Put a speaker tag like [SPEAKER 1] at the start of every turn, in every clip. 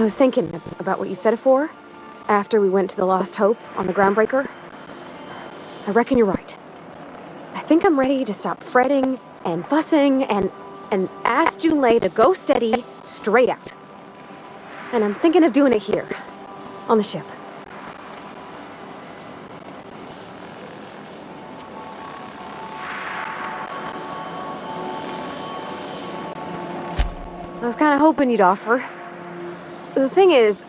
[SPEAKER 1] was thinking about what you said afore, after we went to the Lost Hope on the Groundbreaker. I reckon you're right. I think I'm ready to stop fretting and fussing and ask Junlei to go steady, straight out. And I'm thinking of doing it here, on the ship. I was kind of hoping you'd offer. The thing is,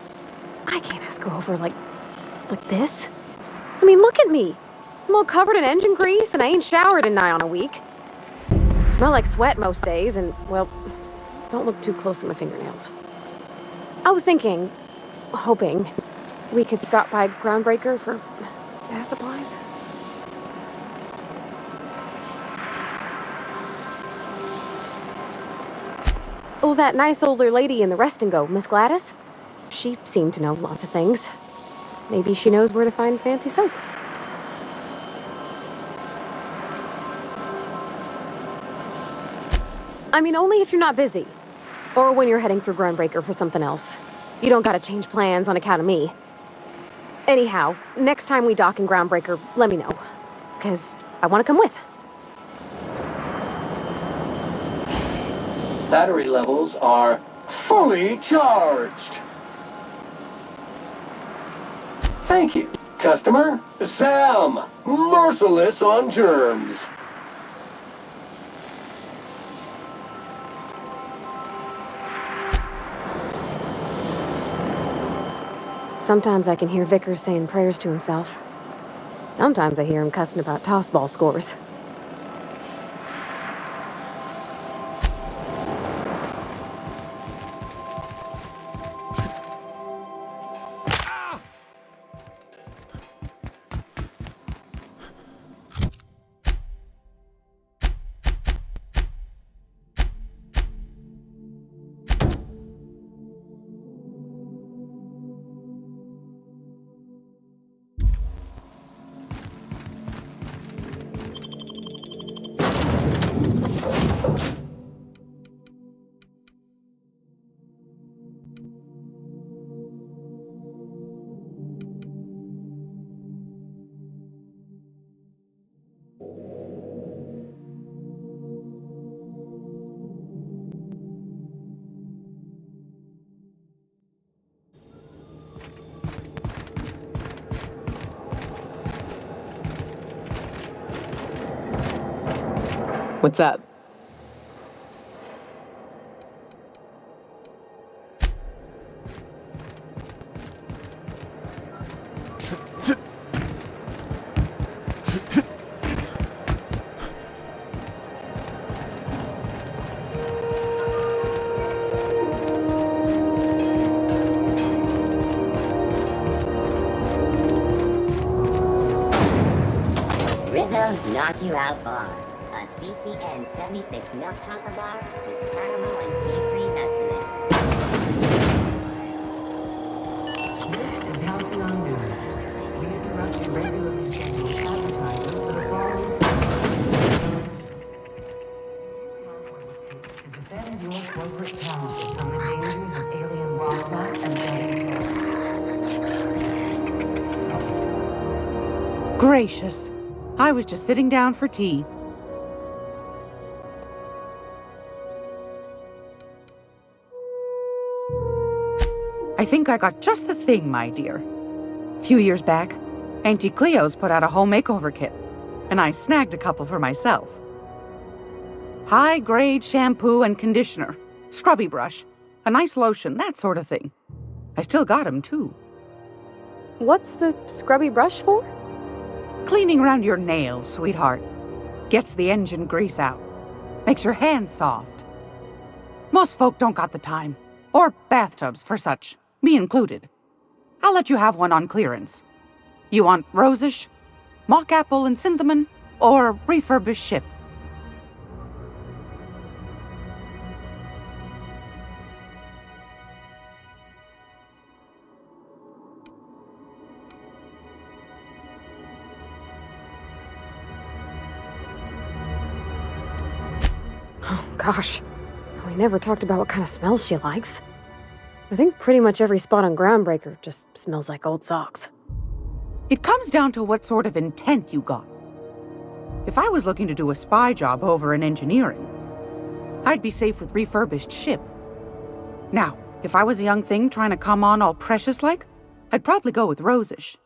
[SPEAKER 1] I can't ask her over like this. I mean, look at me. I'm all covered in engine grease and I ain't showered in nigh on a week. Smell like sweat most days and, well, don't look too close at my fingernails. I was hoping, we could stop by Groundbreaker for bath supplies. Oh, that nice older lady in the rest and go, Miss Gladys? She seemed to know lots of things. Maybe she knows where to find fancy soap. I mean, only if you're not busy. Or when you're heading through Groundbreaker for something else. You don't gotta change plans on account of me. Anyhow, next time we dock in Groundbreaker, let me know. 'Cause I wanna come with.
[SPEAKER 2] Battery levels are fully charged. Thank you, customer. Sam, merciless on germs.
[SPEAKER 1] Sometimes I can hear Vickers saying prayers to himself. Sometimes I hear him cussing about tossball scores.
[SPEAKER 3] What's up?
[SPEAKER 4] Rizzo's knock you out bar. A CCN 76 milk chocolate bar with caramel and pea-free nuts in it.
[SPEAKER 5] This is Halcyon News. We interrupt your regularly scheduled advertising for the following service. Do you have what it takes to defend your corporate calendar from the dangers of alien wildlife and betting?
[SPEAKER 6] Gracious. I was just sitting down for tea. I think I got just the thing, my dear. A few years back, Auntie Cleo's put out a home makeover kit, and I snagged a couple for myself. High-grade shampoo and conditioner, scrubby brush, a nice lotion, that sort of thing. I still got 'em, too.
[SPEAKER 1] What's the scrubby brush for?
[SPEAKER 6] Cleaning around your nails, sweetheart. Gets the engine grease out. Makes your hands soft. Most folk don't got the time. Or bathtubs for such, me included. I'll let you have one on clearance. You want rosish, mock apple and cinnamon, or refurbished ship?
[SPEAKER 1] Oh, gosh. We never talked about what kind of smells she likes. I think pretty much every spot on Groundbreaker just smells like old socks.
[SPEAKER 6] It comes down to what sort of intent you got. If I was looking to do a spy job over in engineering, I'd be safe with refurbished ship. Now, if I was a young thing trying to come on all precious-like, I'd probably go with Rosish.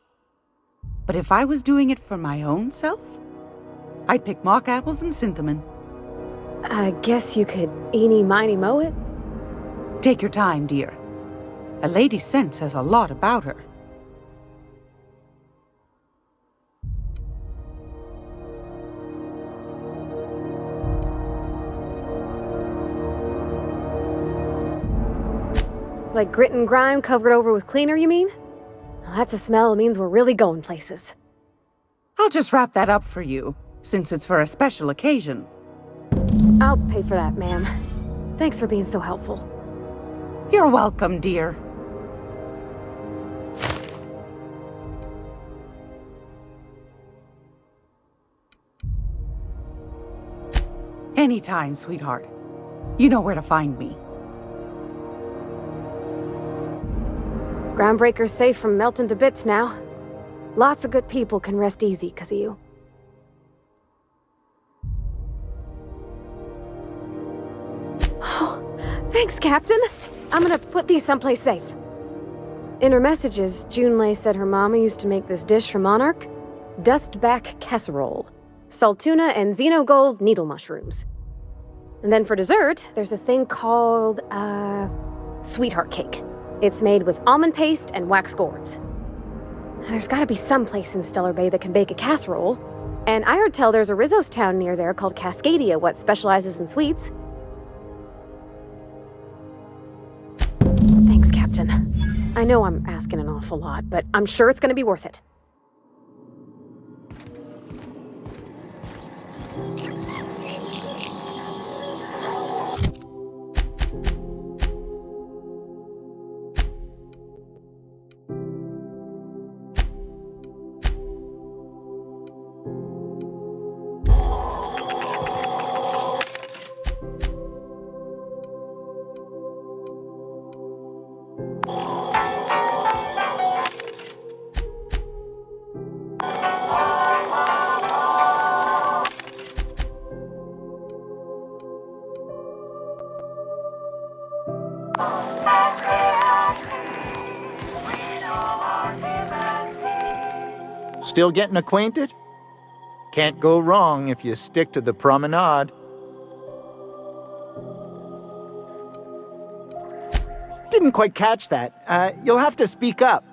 [SPEAKER 6] But if I was doing it for my own self, I'd pick mock apples and Synthamin.
[SPEAKER 1] I guess you could eeny miny moe it?
[SPEAKER 6] Take your time, dear. A lady's scent says a lot about her.
[SPEAKER 1] Like grit and grime covered over with cleaner, you mean? Well, that's a smell that means we're really going places.
[SPEAKER 6] I'll just wrap that up for you, since it's for a special occasion.
[SPEAKER 1] I'll pay for that, ma'am. Thanks for being so helpful.
[SPEAKER 6] You're welcome, dear. Anytime, sweetheart. You know where to find me.
[SPEAKER 1] Groundbreaker's safe from melting to bits now. Lots of good people can rest easy because of you. Oh, thanks, Captain. I'm gonna put these someplace safe. In her messages, Junlei said her mama used to make this dish for Monarch. Dustback casserole. Salt tuna and xenogold needle mushrooms. And then for dessert, there's a thing called, sweetheart cake. It's made with almond paste and wax gourds. There's gotta be some place in Stellar Bay that can bake a casserole. And I heard tell there's a Rizzo's town near there called Cascadia what specializes in sweets. Thanks, Captain. I know I'm asking an awful lot, but I'm sure it's gonna be worth it.
[SPEAKER 7] Still getting acquainted? Can't go wrong if you stick to the promenade. Didn't quite catch that. You'll have to speak up.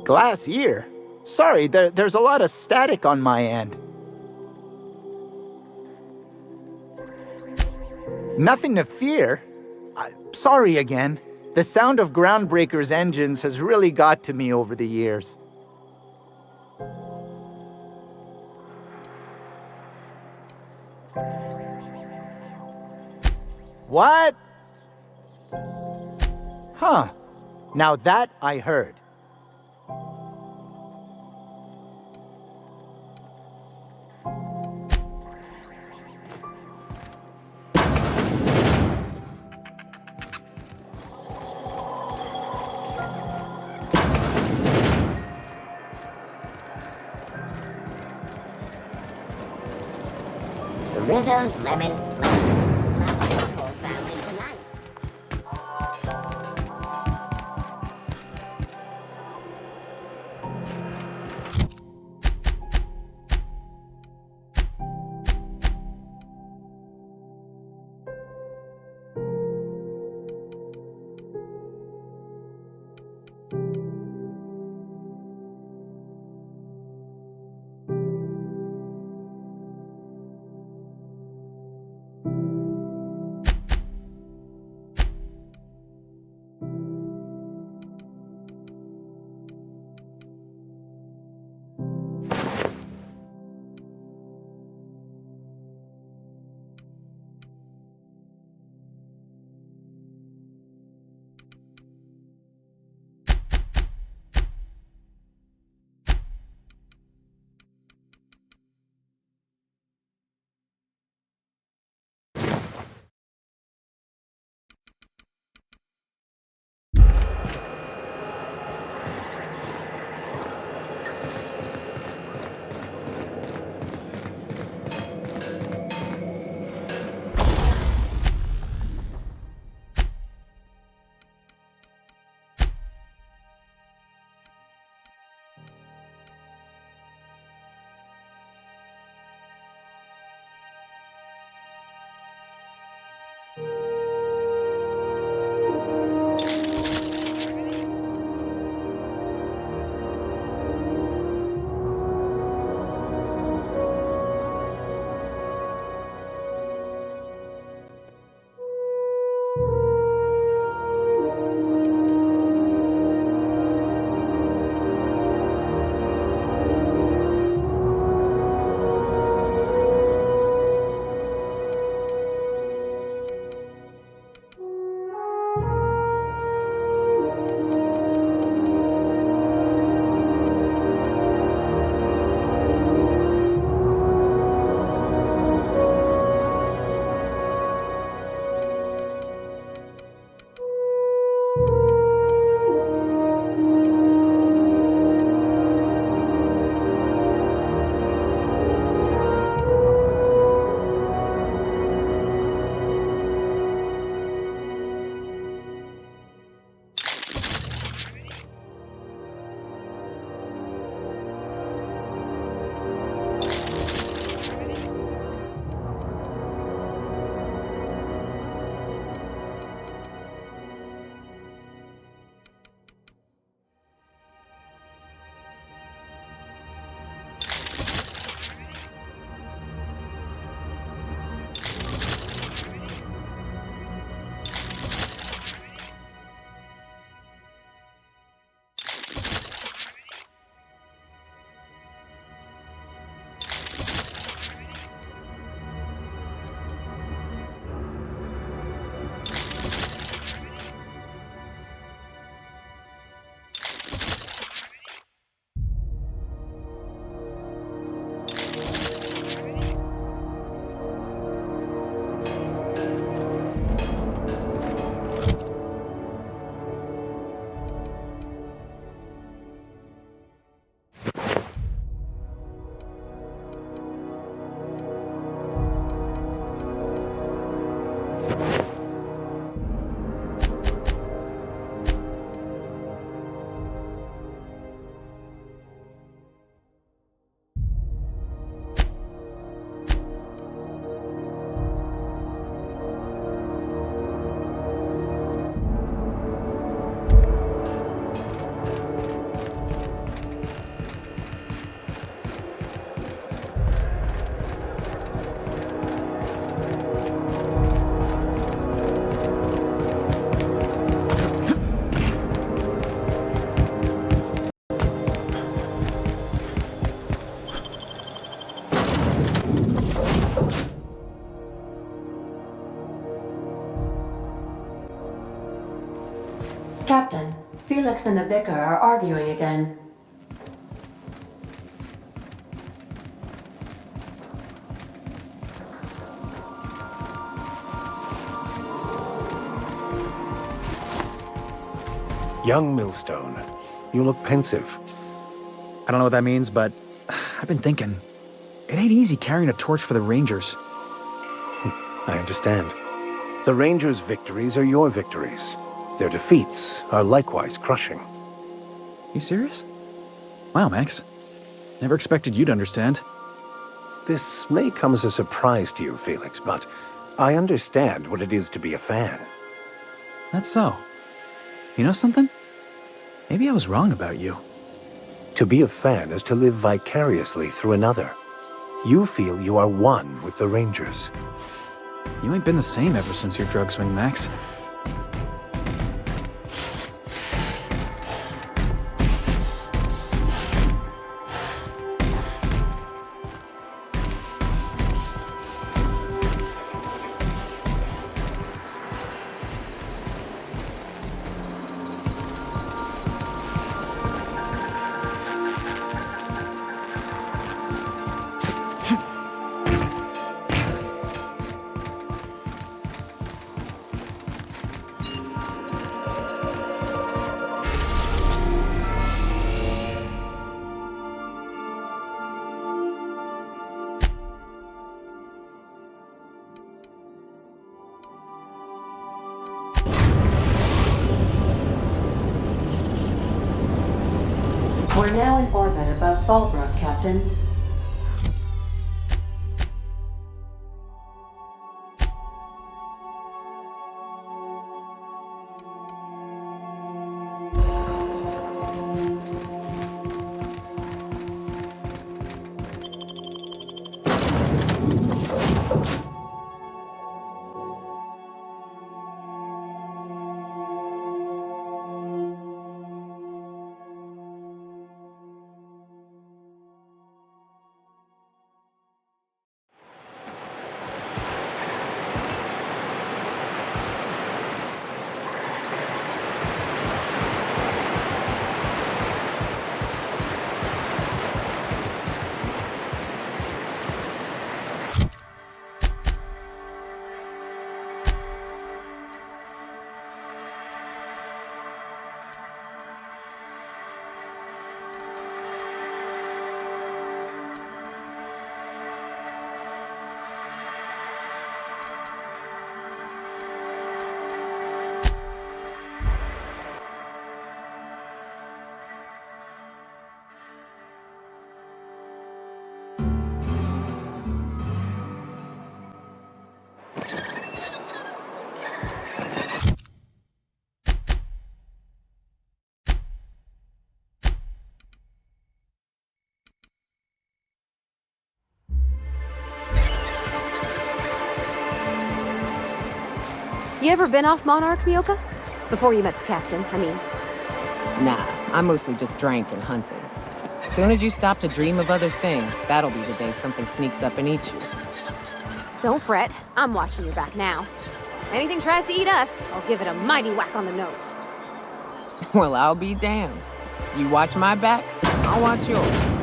[SPEAKER 7] Glass ear? Sorry, there's a lot of static on my end. Nothing to fear. Sorry again. The sound of Groundbreaker's engines has really got to me over the years. What? Huh. Now that I heard.
[SPEAKER 4] Rizzo's Lemon Slice. Not the whole family tonight.
[SPEAKER 8] Felix and the vicar are arguing again.
[SPEAKER 9] Young Millstone, you look pensive.
[SPEAKER 10] I don't know what that means, but I've been thinking. It ain't easy carrying a torch for the Rangers.
[SPEAKER 9] I understand. The Rangers' victories are your victories. Their defeats are likewise crushing.
[SPEAKER 10] You serious? Wow, Max. Never expected you to understand.
[SPEAKER 9] This may come as a surprise to you, Felix, but I understand what it is to be a fan.
[SPEAKER 10] That's so. You know something? Maybe I was wrong about you.
[SPEAKER 9] To be a fan is to live vicariously through another. You feel you are one with the Rangers.
[SPEAKER 10] You ain't been the same ever since your drug swing, Max.
[SPEAKER 8] We're now in orbit above Fallbrook, Captain.
[SPEAKER 1] You ever been off Monarch, Nyoka? Before you met the captain, I mean.
[SPEAKER 3] Nah, I mostly just drank and hunted. Soon as you stop to dream of other things, that'll be the day something sneaks up and eats you.
[SPEAKER 1] Don't fret, I'm watching your back now. Anything tries to eat us, I'll give it a mighty whack on the nose.
[SPEAKER 3] Well, I'll be damned. You watch my back, I'll watch yours.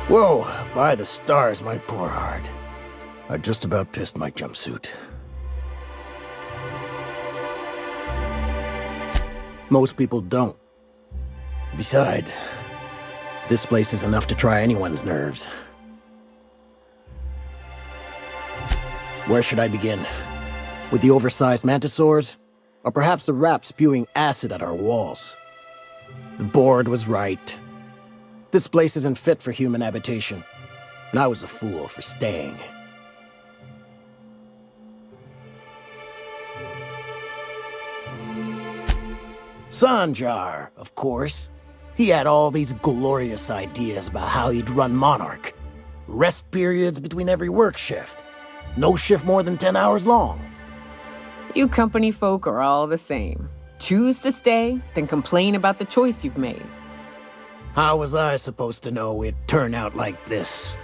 [SPEAKER 11] Whoa, by the stars, my poor heart. I just about pissed my jumpsuit. Most people don't. Besides, This place is enough to try anyone's nerves. Where should I begin? With the oversized mantisaurs? Or perhaps the rats spewing acid at our walls? The board was right. This place isn't fit for human habitation, and I was a fool for staying. Sanjar, of course. He had all these glorious ideas about how he'd run Monarch. Rest periods between every work shift. No shift more than 10 hours long.
[SPEAKER 3] You company folk are all the same. Choose to stay, then complain about the choice you've made.
[SPEAKER 11] How was I supposed to know it'd turn out like this?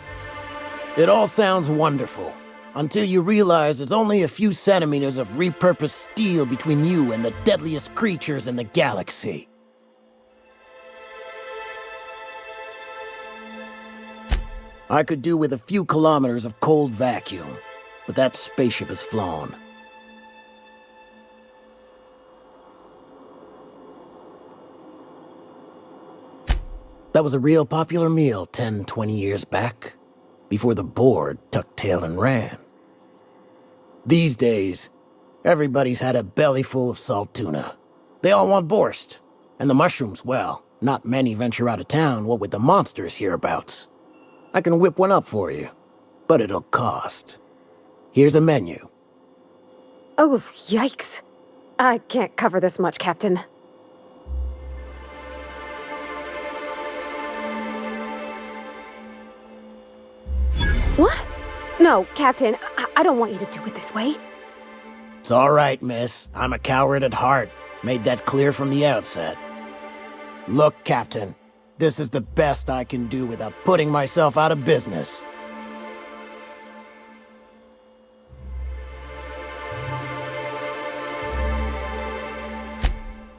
[SPEAKER 11] It all sounds wonderful, until you realize it's only a few centimeters of repurposed steel between you and the deadliest creatures in the galaxy. I could do with a few kilometers of cold vacuum, but that spaceship is flown. That was a real popular meal 10, 20 years back, before the board tucked tail and ran. These days, everybody's had a belly full of salt tuna. They all want borscht, and the mushrooms, well, not many venture out of town, what with the monsters hereabouts. I can whip one up for you, but it'll cost. Here's a menu.
[SPEAKER 1] Oh, yikes. I can't cover this much, Captain. What? No, Captain, I don't want you to do it this way.
[SPEAKER 11] It's all right, miss. I'm a coward at heart. Made that clear from the outset. Look, Captain, this is the best I can do without putting myself out of business.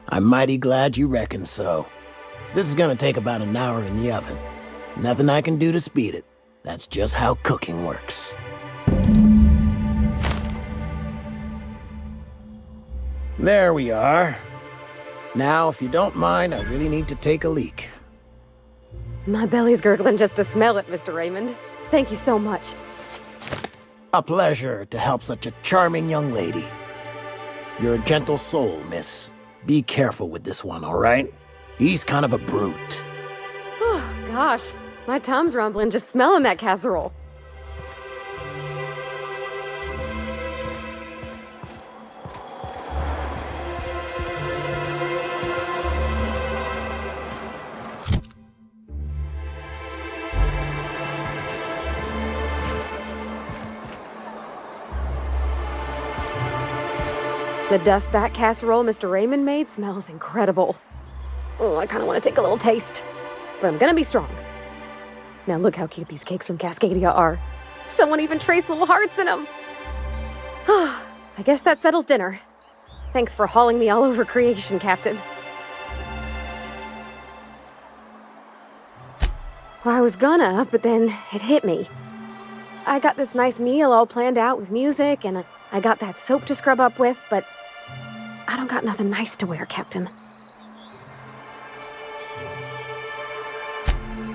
[SPEAKER 11] I'm mighty glad you reckon so. This is gonna take about an hour in the oven. Nothing I can do to speed it. That's just how cooking works. There we are. Now, if you don't mind, I really need to take a leak.
[SPEAKER 1] My belly's gurgling just to smell it, Mr. Raymond. Thank you so much.
[SPEAKER 11] A pleasure to help such a charming young lady. You're a gentle soul, miss. Be careful with this one, all right? He's kind of a brute.
[SPEAKER 1] Oh, gosh. My tum's rumbling just smelling that casserole. The dustback casserole Mr. Raymond made smells incredible. Oh, I kind of want to take a little taste. But I'm gonna be strong. Now look how cute these cakes from Cascadia are. Someone even traced little hearts in them. I guess that settles dinner. Thanks for hauling me all over creation, Captain. Well, I was gonna, but then it hit me. I got this nice meal all planned out with music, and I got that soap to scrub up with, but I don't got nothing nice to wear, Captain.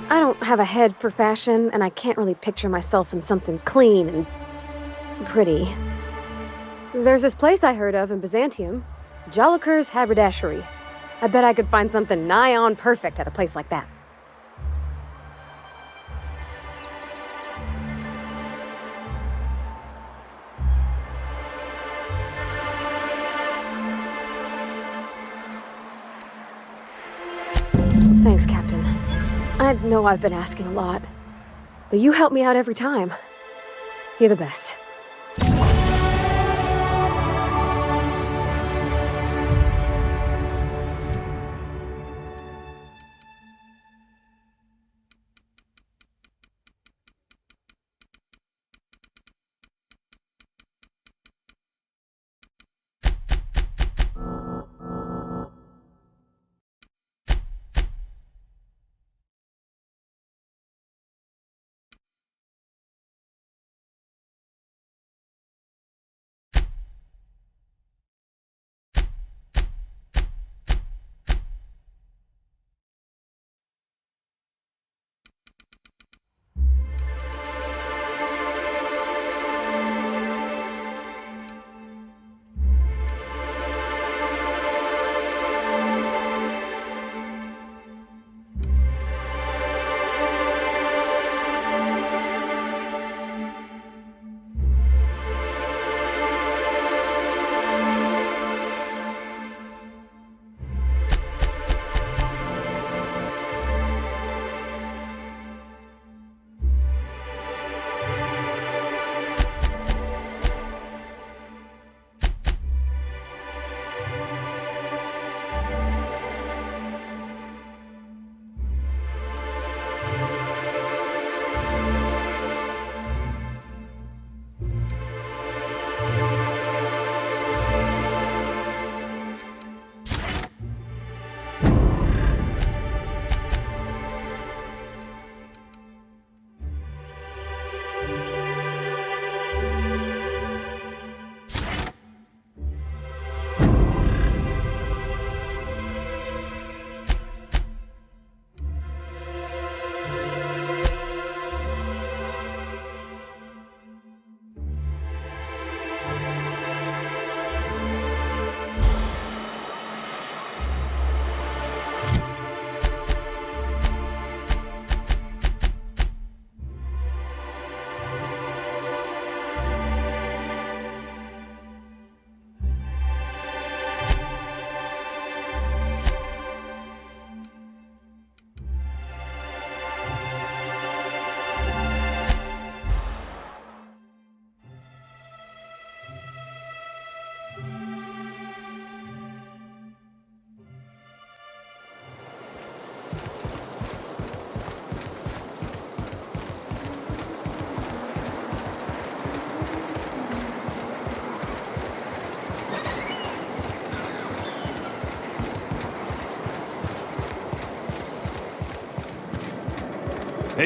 [SPEAKER 1] I don't have a head for fashion, and I can't really picture myself in something clean and pretty. There's this place I heard of in Byzantium, Joliker's Haberdashery. I bet I could find something nigh on perfect at a place like that. Thanks, Captain. I know I've been asking a lot, but you help me out every time. You're the best.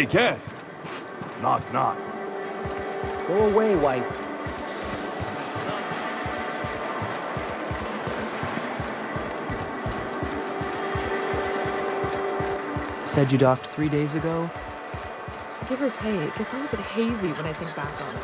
[SPEAKER 9] Hey, Cass. Knock, knock.
[SPEAKER 3] Go away, White.
[SPEAKER 10] Said you docked 3 days ago?
[SPEAKER 12] Give or take, it's all a bit hazy when I think back on it.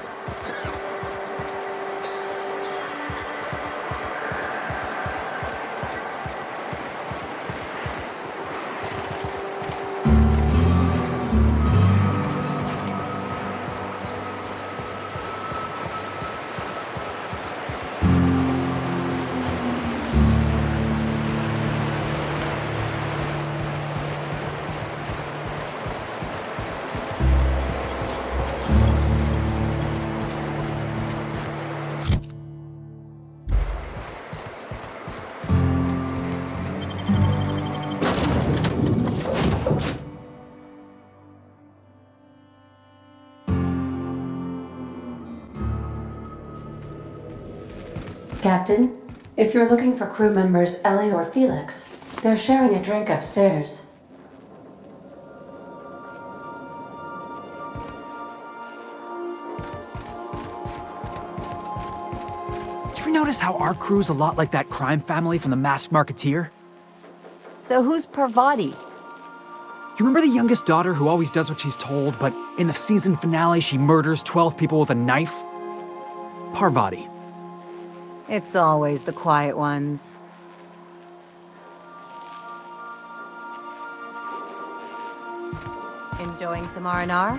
[SPEAKER 8] Captain, if you're looking for crew members Ellie or Felix, they're sharing a drink upstairs.
[SPEAKER 10] You ever notice how our crew's a lot like that crime family from The Masked Marketeer?
[SPEAKER 3] So who's Parvati?
[SPEAKER 10] You remember the youngest daughter who always does what she's told, but in the season finale she murders 12 people with a knife? Parvati.
[SPEAKER 3] It's always the quiet ones. Enjoying some R&R?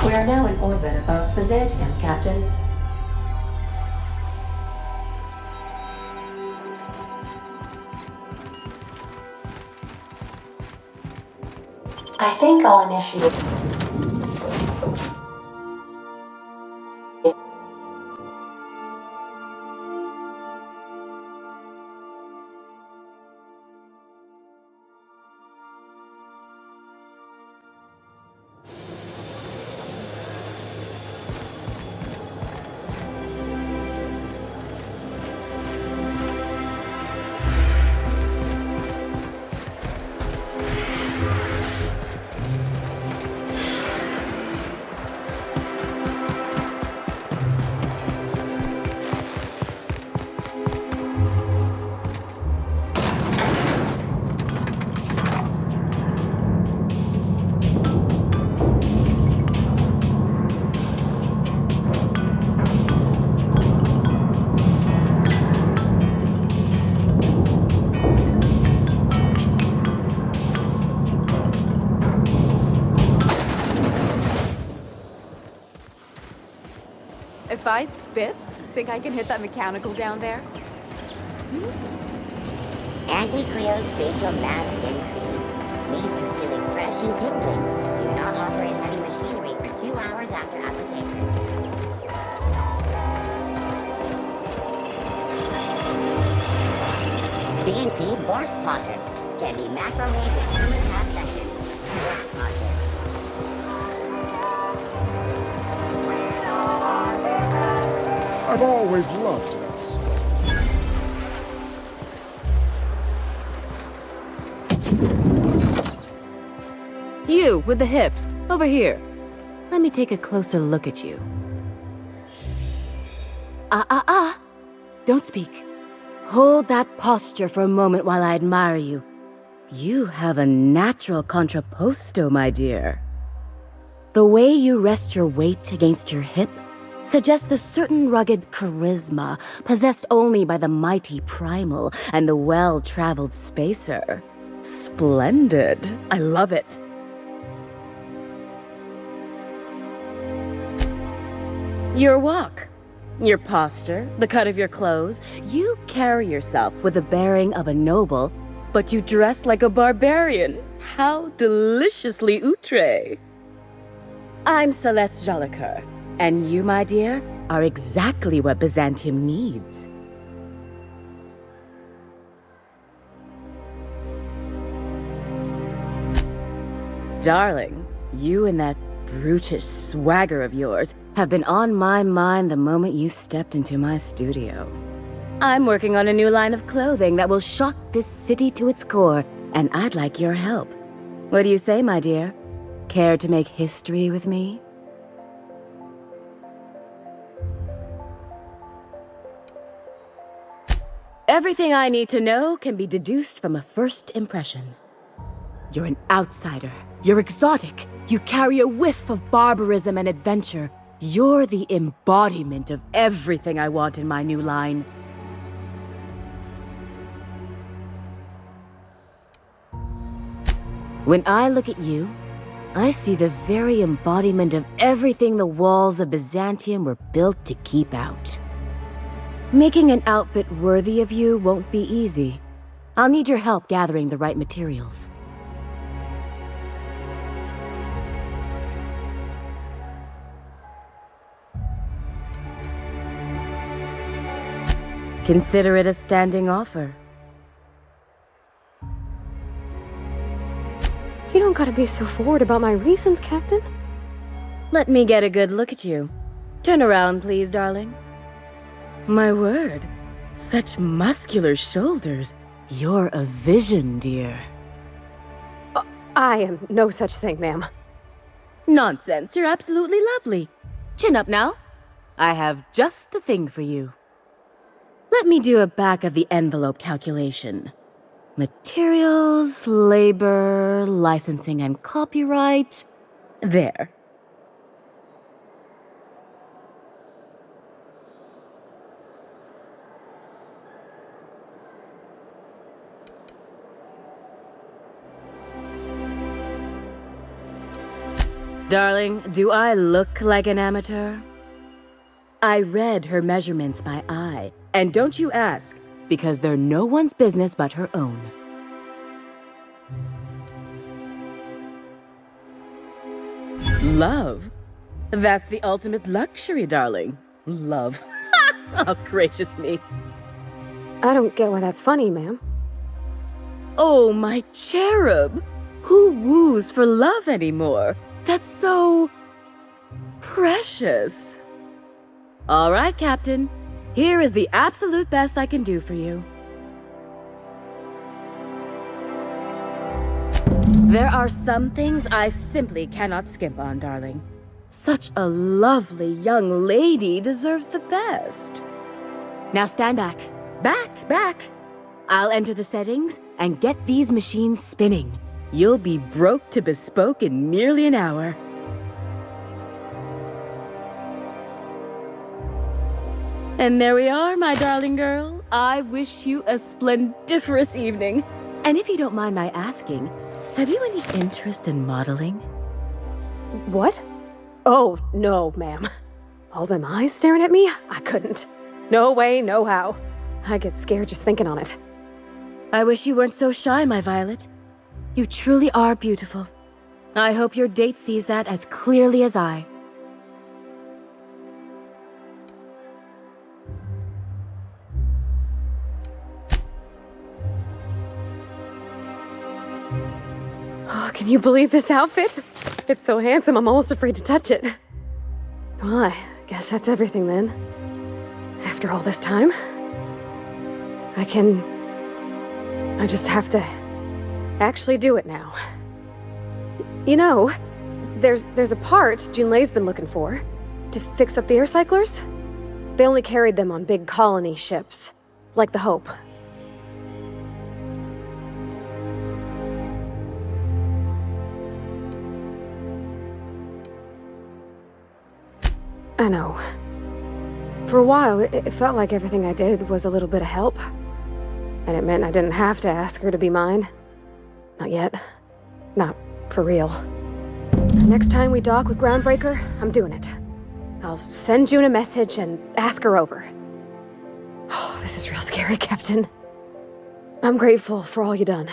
[SPEAKER 8] We are now in orbit above Byzantium, Captain. I think I'll initiate.
[SPEAKER 12] If I spit, think I can hit that mechanical down there?
[SPEAKER 4] Anti-Cleo's facial mask skin cream leaves you feeling fresh and tingling. Do not operate heavy machinery for 2 hours after application. CNP burst pockets can be macrowaved in 2.5 seconds. Burst pockets.
[SPEAKER 13] I've always loved that stuff.
[SPEAKER 14] You, with the hips. Over here. Let me take a closer look at you. Don't speak. Hold that posture for a moment while I admire you. You have a natural contrapposto, my dear. The way you rest your weight against your hip suggests a certain rugged charisma possessed only by the mighty primal and the well-traveled spacer. Splendid. I love it. Your walk, your posture, the cut of your clothes, you carry yourself with the bearing of a noble, but you dress like a barbarian. How deliciously outre. I'm Celeste Jolicoeur. And you, my dear, are exactly what Byzantium needs. Darling, you and that brutish swagger of yours have been on my mind the moment you stepped into my studio. I'm working on a new line of clothing that will shock this city to its core, and I'd like your help. What do you say, my dear? Care to make history with me? Everything I need to know can be deduced from a first impression. You're an outsider. You're exotic. You carry a whiff of barbarism and adventure. You're the embodiment of everything I want in my new line. When I look at you, I see the very embodiment of everything the walls of Byzantium were built to keep out. Making an outfit worthy of you won't be easy. I'll need your help gathering the right materials. Consider it a standing offer.
[SPEAKER 1] You don't gotta be so forward about my reasons, Captain.
[SPEAKER 14] Let me get a good look at you. Turn around, please, darling. My word, such muscular shoulders. You're a vision, dear.
[SPEAKER 1] I am no such thing, ma'am.
[SPEAKER 14] Nonsense, you're absolutely lovely. Chin up now. I have just the thing for you. Let me do a back-of-the-envelope calculation. Materials, labor, licensing and copyright. There. Darling, do I look like an amateur? I read her measurements by eye, and don't you ask, because they're no one's business but her own. Love? That's the ultimate luxury, darling. Love. Oh, gracious me.
[SPEAKER 1] I don't get why that's funny, ma'am.
[SPEAKER 14] Oh, my cherub! Who woos for love anymore? That's so... precious. All right, Captain. Here is the absolute best I can do for you. There are some things I simply cannot skimp on, darling. Such a lovely young lady deserves the best. Now stand back. Back! I'll enter the settings and get these machines spinning. You'll be broke to bespoke in merely an hour. And there we are, my darling girl. I wish you a splendiferous evening. And if you don't mind my asking, have you any interest in modeling?
[SPEAKER 1] What? Oh, no, ma'am. All them eyes staring at me? I couldn't. No way, no how. I get scared just thinking on it.
[SPEAKER 14] I wish you weren't so shy, my Violet. You truly are beautiful. I hope your date sees that as clearly as I.
[SPEAKER 1] Oh, can you believe this outfit? It's so handsome, I'm almost afraid to touch it. Well, I guess that's everything then. After all this time, I just have to actually do it now. You know, there's a part Junlei's been looking for to fix up the air cyclers. They only carried them on big colony ships, like the Hope. I know. For a while, it felt like everything I did was a little bit of help. And it meant I didn't have to ask her to be mine. Not yet. Not for real. Next time we dock with Groundbreaker, I'm doing it. I'll send June a message and ask her over. Oh, this is real scary, Captain. I'm grateful for all you done.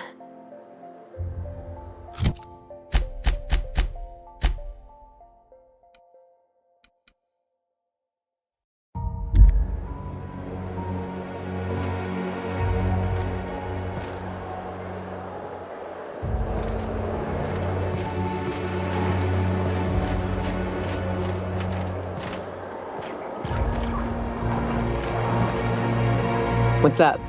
[SPEAKER 3] What's up?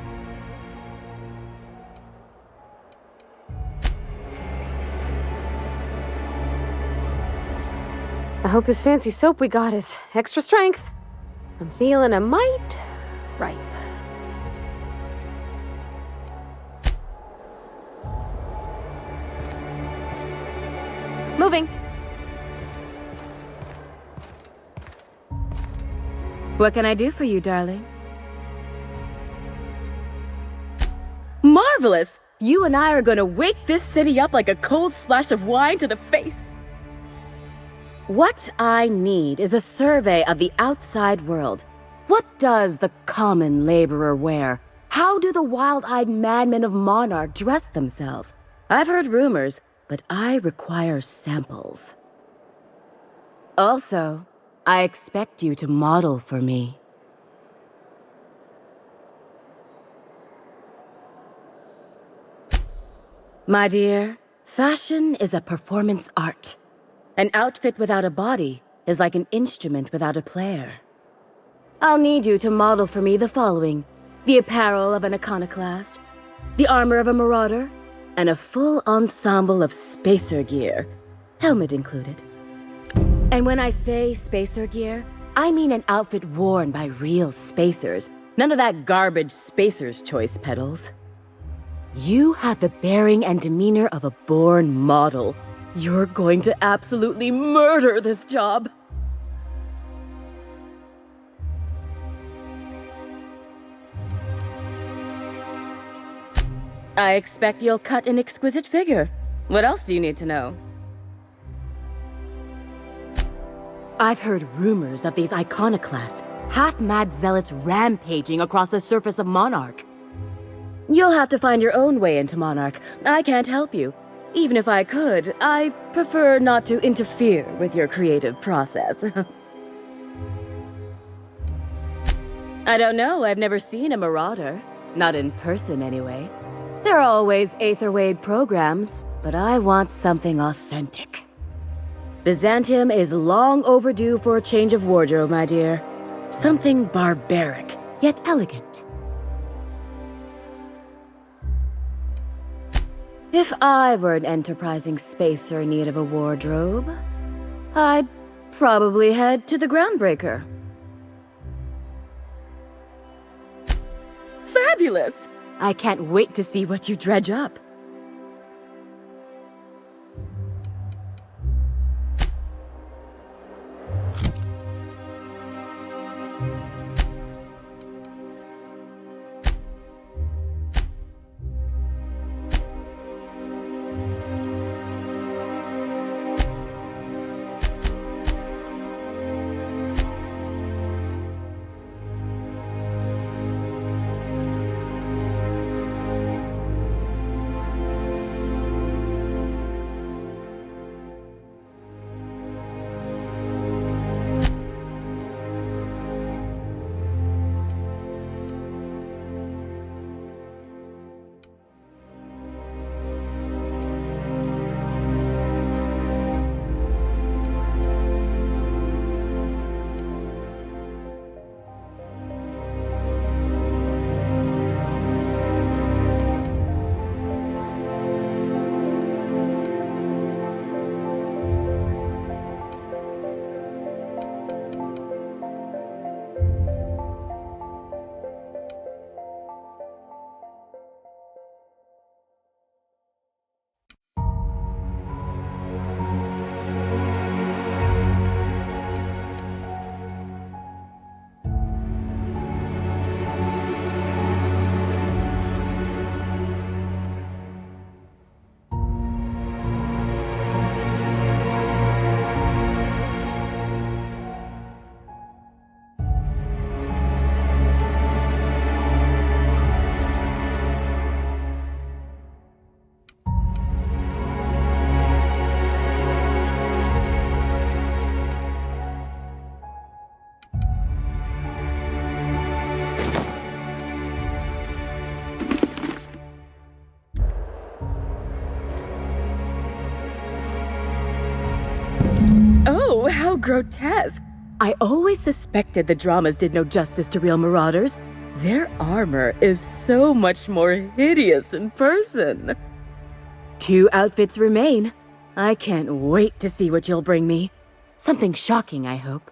[SPEAKER 1] I hope this fancy soap we got is extra strength. I'm feeling a mite ripe. Moving.
[SPEAKER 14] What can I do for you, darling? Marvelous! You and I are gonna wake this city up like a cold splash of wine to the face. What I need is a survey of the outside world. What does the common laborer wear? How do the wild-eyed madmen of Monarch dress themselves? I've heard rumors, but I require samples. Also, I expect you to model for me. My dear, fashion is a performance art. An outfit without a body is like an instrument without a player. I'll need you to model for me the following: the apparel of an iconoclast, the armor of a marauder, and a full ensemble of spacer gear, helmet included. And when I say spacer gear, I mean an outfit worn by real spacers, none of that garbage Spacer's Choice pedals. You have the bearing and demeanor of a born model. You're going to absolutely murder this job. I expect you'll cut an exquisite figure. What else do you need to know? I've heard rumors of these iconoclasts, half-mad zealots rampaging across the surface of Monarch. You'll have to find your own way into Monarch. I can't help you. Even if I could, I prefer not to interfere with your creative process. I don't know, I've never seen a marauder. Not in person, anyway. There are always Aetherwade programs, but I want something authentic. Byzantium is long overdue for a change of wardrobe, my dear. Something barbaric, yet elegant. If I were an enterprising spacer in need of a wardrobe, I'd probably head to the Groundbreaker. Fabulous! I can't wait to see what you dredge up. Oh, how grotesque! I always suspected the dramas did no justice to real marauders. Their armor is so much more hideous in person. 2 outfits remain. I can't wait to see what you'll bring me. Something shocking, I hope.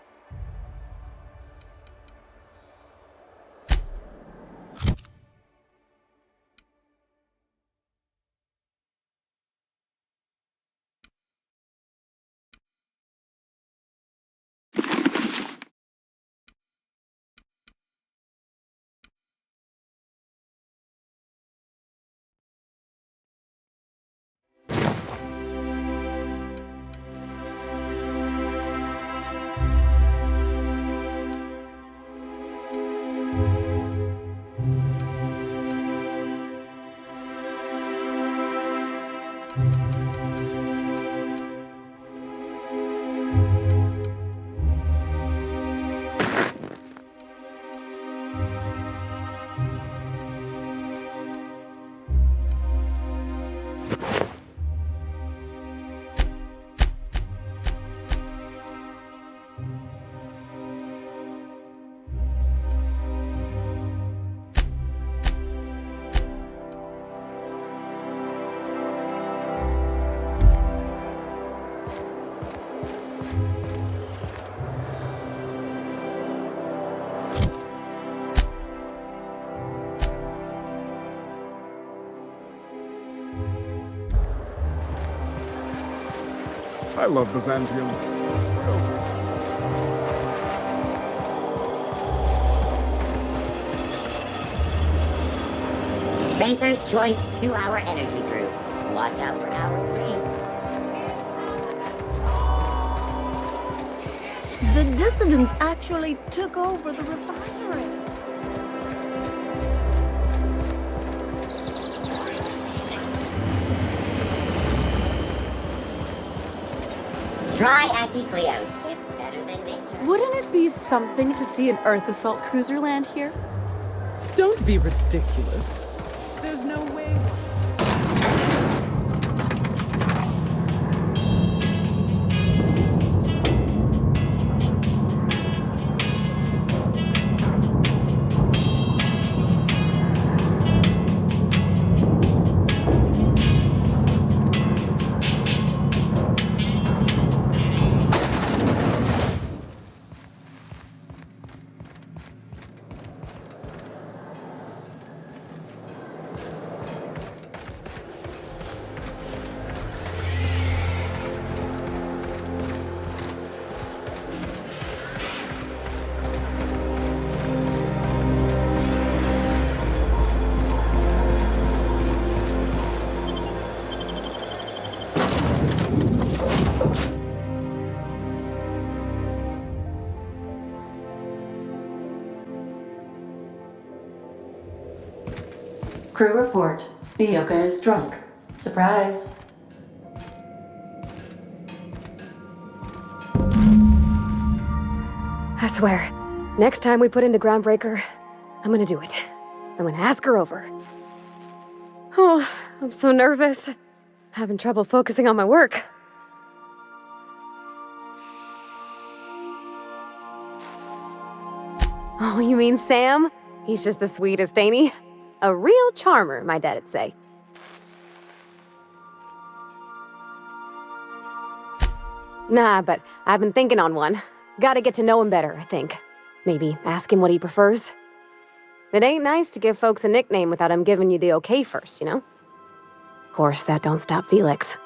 [SPEAKER 13] I love Byzantium.
[SPEAKER 4] Spacer's Choice 2-hour energy group. Watch out for hour 3.
[SPEAKER 14] The dissidents actually took over the refinery.
[SPEAKER 4] Try Anti-Cleos. It's better than nature.
[SPEAKER 12] Wouldn't it be something to see an Earth assault cruiser land here?
[SPEAKER 3] Don't be ridiculous. There's no way.
[SPEAKER 8] Crew report. Mioka is drunk. Surprise.
[SPEAKER 1] I swear, next time we put into Groundbreaker, I'm gonna do it. I'm gonna ask her over. Oh, I'm so nervous. Having trouble focusing on my work. Oh, you mean Sam? He's just the sweetest, ain't he? A real charmer, my dad'd say. Nah, but I've been thinking on one. Gotta get to know him better, I think. Maybe ask him what he prefers. It ain't nice to give folks a nickname without him giving you the okay first, you know? Of course, that don't stop Felix.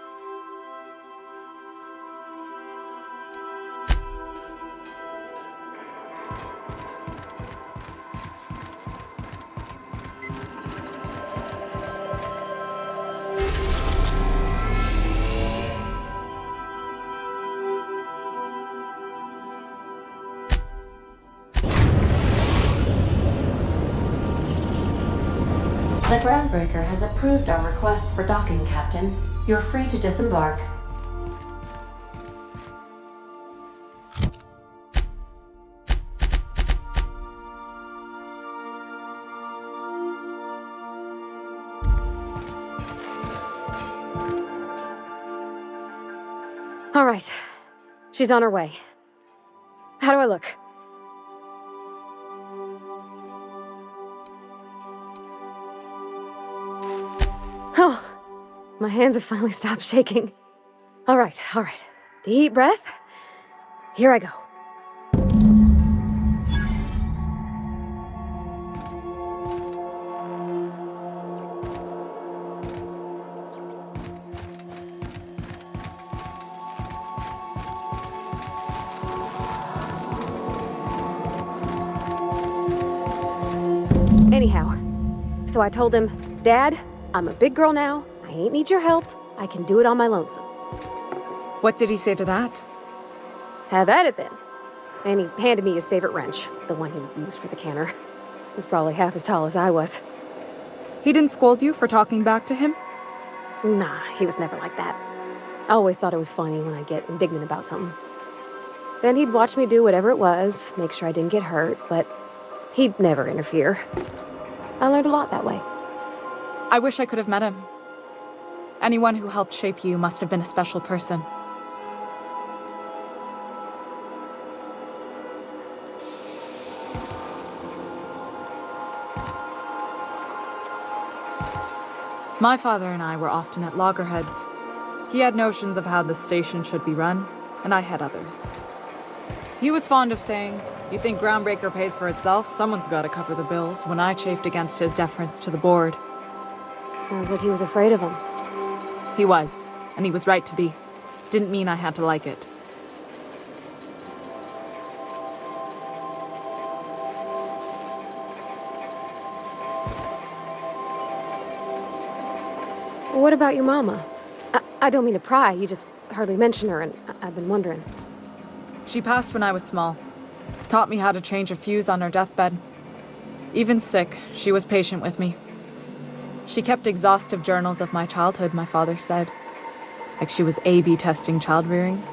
[SPEAKER 8] The Groundbreaker has approved our request for docking, Captain. You're free to disembark.
[SPEAKER 1] All right. She's on her way. How do I look? My hands have finally stopped shaking. All right. Deep breath. Here I go. Anyhow, so I told him, Dad, I'm a big girl now. I ain't need your help. I can do it on my lonesome.
[SPEAKER 12] What did he say to that?
[SPEAKER 1] Have at it then. And he handed me his favorite wrench, the one he used for the canner. He was probably half as tall as I was.
[SPEAKER 12] He didn't scold you for talking back to him?
[SPEAKER 1] Nah, he was never like that. I always thought it was funny when I get indignant about something. Then he'd watch me do whatever it was, make sure I didn't get hurt, but he'd never interfere. I learned a lot that way.
[SPEAKER 12] I wish I could have met him. Anyone who helped shape you must have been a special person. My father and I were often at loggerheads. He had notions of how the station should be run, and I had others. He was fond of saying, "You think Groundbreaker pays for itself? Someone's got to cover the bills," when I chafed against his deference to the board.
[SPEAKER 1] Sounds like he was afraid of him.
[SPEAKER 12] He was, and he was right to be. Didn't mean I had to like it.
[SPEAKER 1] What about your mama? I don't mean to pry, you just hardly mention her, and I've been wondering.
[SPEAKER 12] She passed when I was small. Taught me how to change a fuse on her deathbed. Even sick, she was patient with me. She kept exhaustive journals of my childhood, my father said. Like she was A/B testing child-rearing.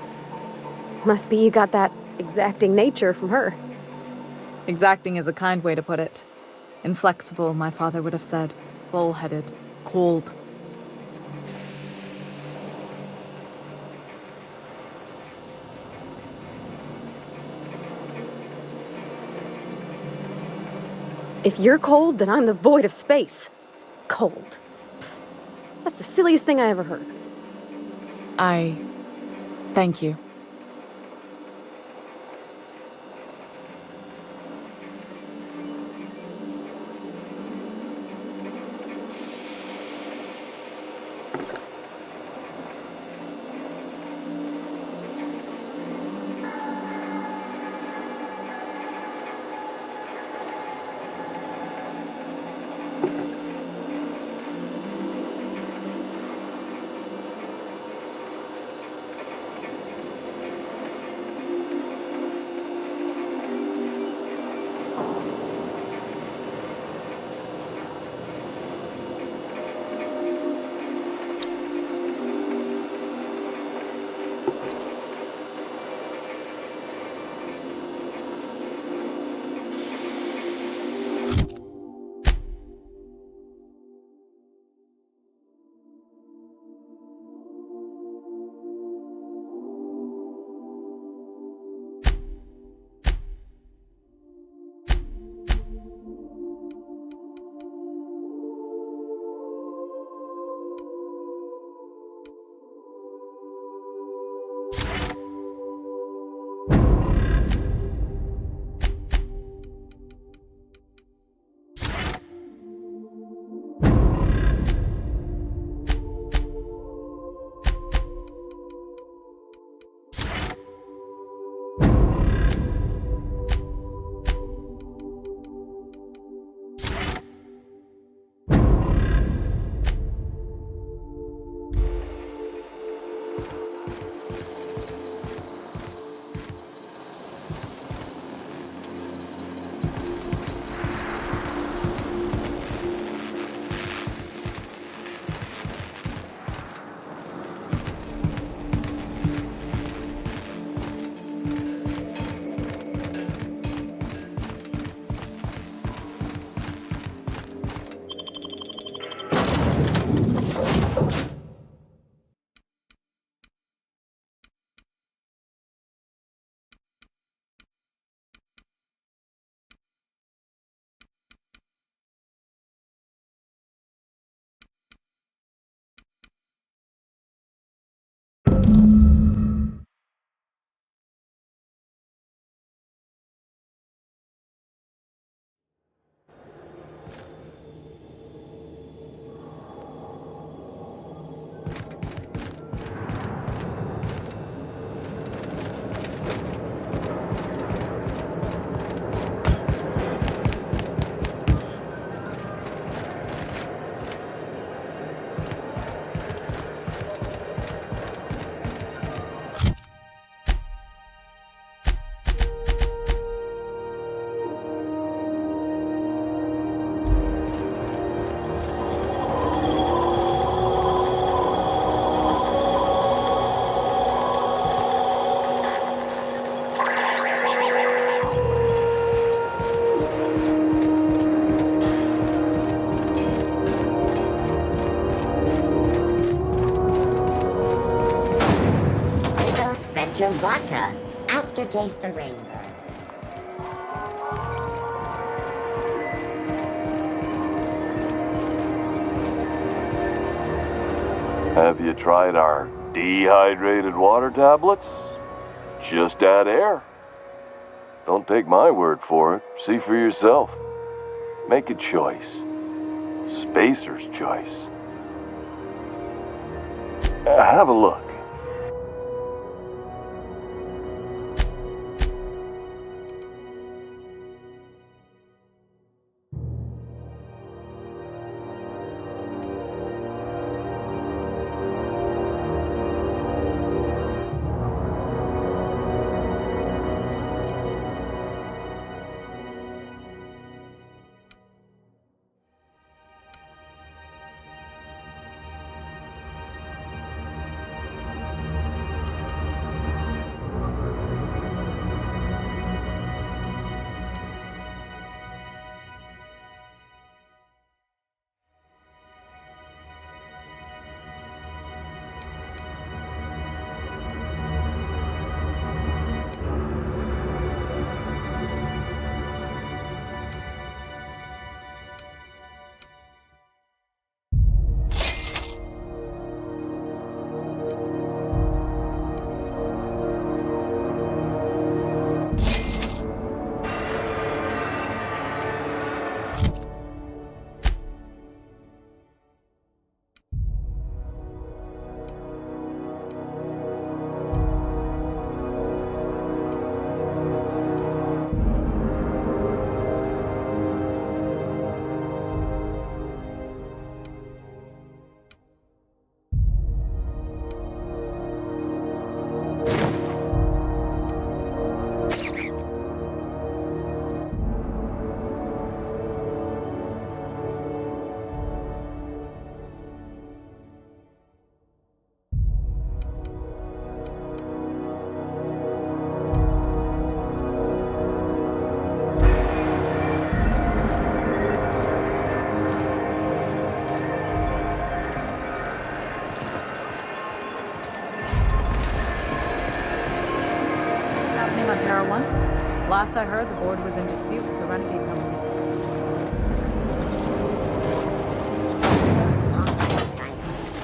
[SPEAKER 1] Must be you got that exacting nature from her.
[SPEAKER 12] Exacting is a kind way to put it. Inflexible, my father would have said. Bull-headed. Cold.
[SPEAKER 1] If you're cold, then I'm the void of space. Cold. Pfft. That's the silliest thing I ever heard.
[SPEAKER 12] Thank you.
[SPEAKER 4] Spectrum Vodka. Aftertaste the rainbow.
[SPEAKER 15] Have you tried our dehydrated water tablets? Just add air. Don't take my word for it. See for yourself. Make a choice. Spacer's choice. Have a look.
[SPEAKER 12] Last I heard, the board was in dispute with the Renegade Company.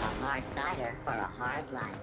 [SPEAKER 4] A hard cider for a hard life.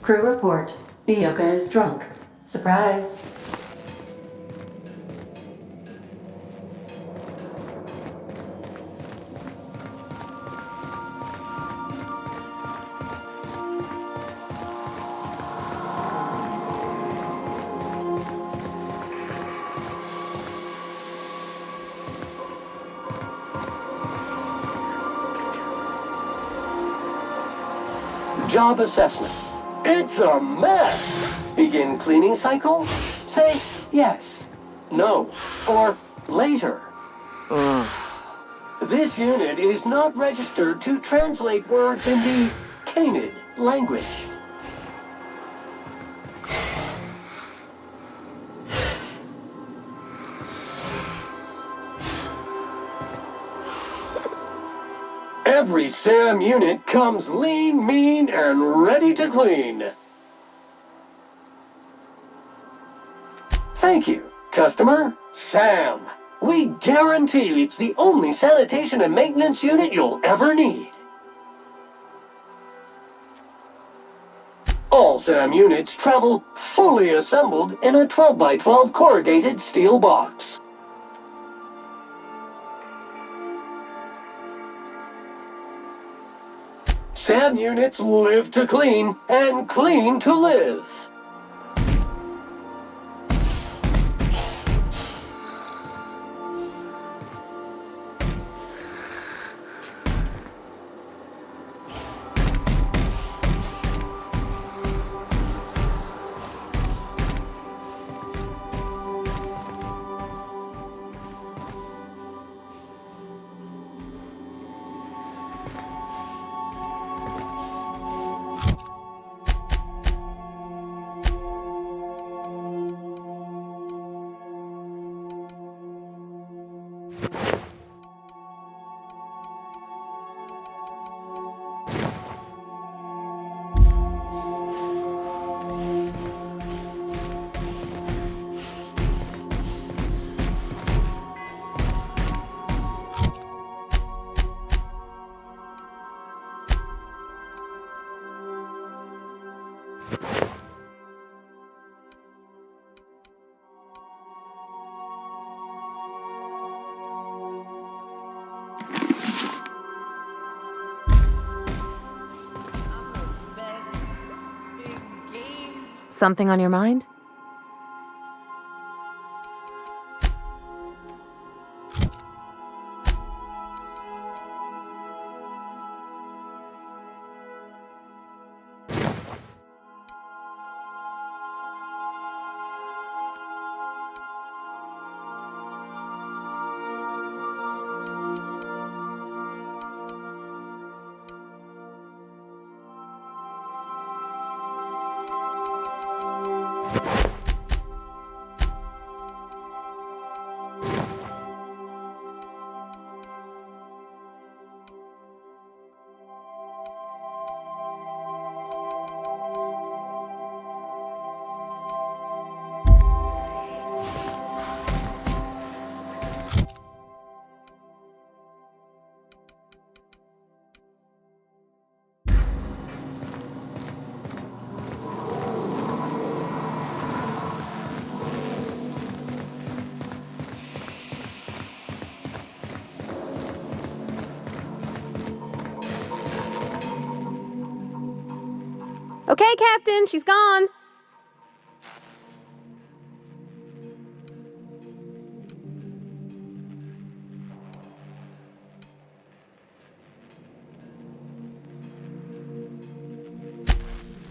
[SPEAKER 8] Crew report. Ioka is drunk. Surprise.
[SPEAKER 2] Job assessment. It's a mess. Begin cleaning cycle? Say yes, no, or later. This unit is not registered to translate words in the Canid language. Every SAM unit comes lean, mean, and ready to clean. Thank you, customer. SAM. We guarantee it's the only sanitation and maintenance unit you'll ever need. All SAM units travel fully assembled in a 12x12 corrugated steel box. SAM units live to clean and clean to live.
[SPEAKER 3] Something on your mind?
[SPEAKER 1] Okay, Captain, she's gone.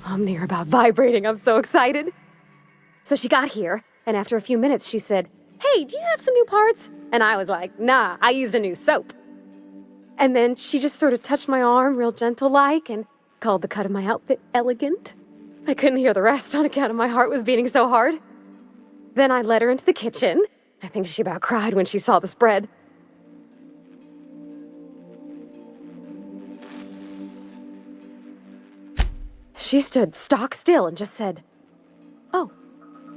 [SPEAKER 1] I'm near about vibrating. I'm so excited. So she got here, and after a few minutes, she said, "Hey, do you have some new parts?" And I was like, "Nah, I used a new soap." And then she just sort of touched my arm real gentle-like and called the cut of my outfit elegant. I couldn't hear the rest on account of my heart was beating so hard. Then I led her into the kitchen. I think she about cried when she saw the spread. She stood stock still and just said, "Oh,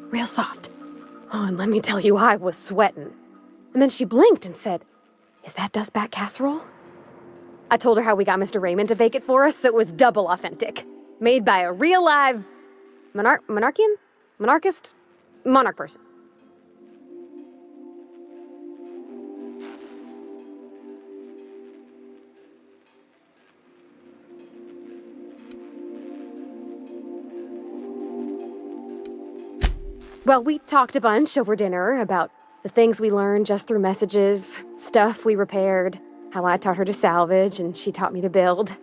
[SPEAKER 1] real soft." Oh, and let me tell you, I was sweating. And then she blinked and said, "Is that dustbat casserole?" I told her how we got Mr. Raymond to bake it for us, so it was double authentic. Made by a real live monarch person. Well, we talked a bunch over dinner about the things we learned just through messages, stuff we repaired, how I taught her to salvage and she taught me to build.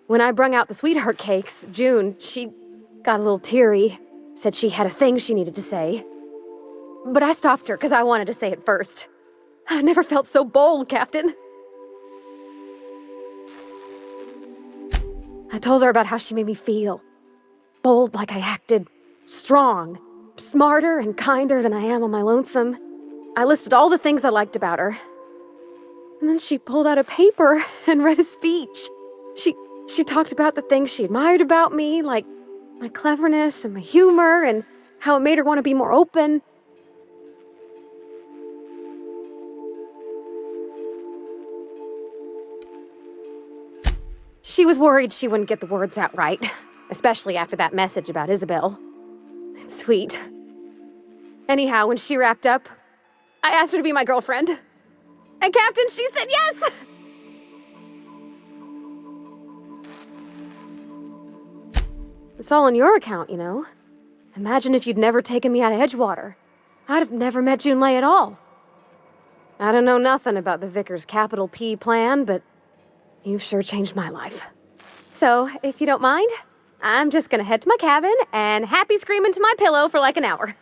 [SPEAKER 1] When I brung out the sweetheart cakes, June, she got a little teary, said she had a thing she needed to say. But I stopped her because I wanted to say it first. I never felt so bold, Captain. I told her about how she made me feel. Bold like I acted, strong, smarter and kinder than I am on my lonesome. I listed all the things I liked about her. And then she pulled out a paper and read a speech. She talked about the things she admired about me, like my cleverness and my humor, and how it made her want to be more open. She was worried she wouldn't get the words out right, especially after that message about Isabel. It's sweet. Anyhow, when she wrapped up, I asked her to be my girlfriend. And Captain, she said yes! It's all on your account, you know. Imagine if you'd never taken me out of Edgewater. I'd have never met Junlei at all. I don't know nothing about the Vicar's capital P plan, but you've sure changed my life. So, if you don't mind, I'm just gonna head to my cabin and happy scream into my pillow for like an hour.